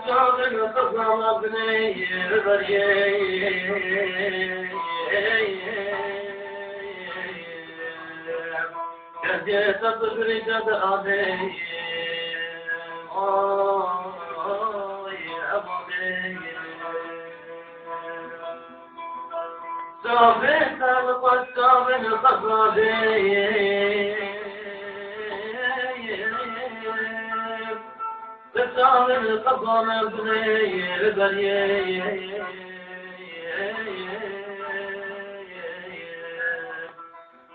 Başağını kazanmak neyir ver Gece tatlı bir cadı adeyim Oy emaneyim Sabitler başağını kazanayım Başağını kazanmak neyir ver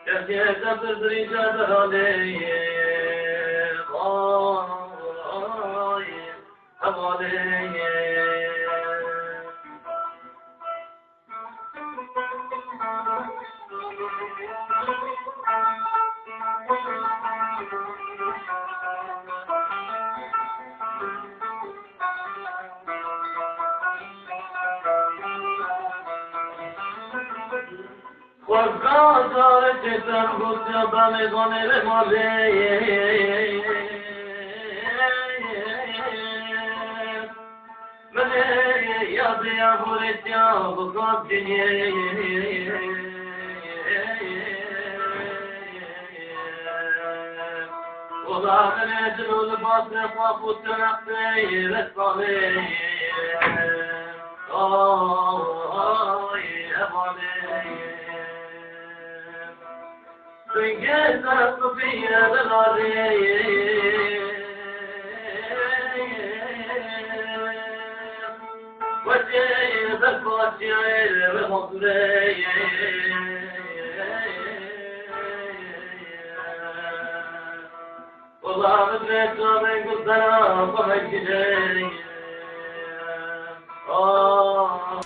Gece bir cadı adeyim Oy emaneyim Vazgeçer çeter Rusya'dan egonerim aleyh Beni yadıya buretya bu kaddiye Ulan ecrül basre papu tönakte ressaleyh Oy emaneyim Singeza Sofia de la Vajay the Vajay the Vajay Allah the Great Guzara Vajay Oh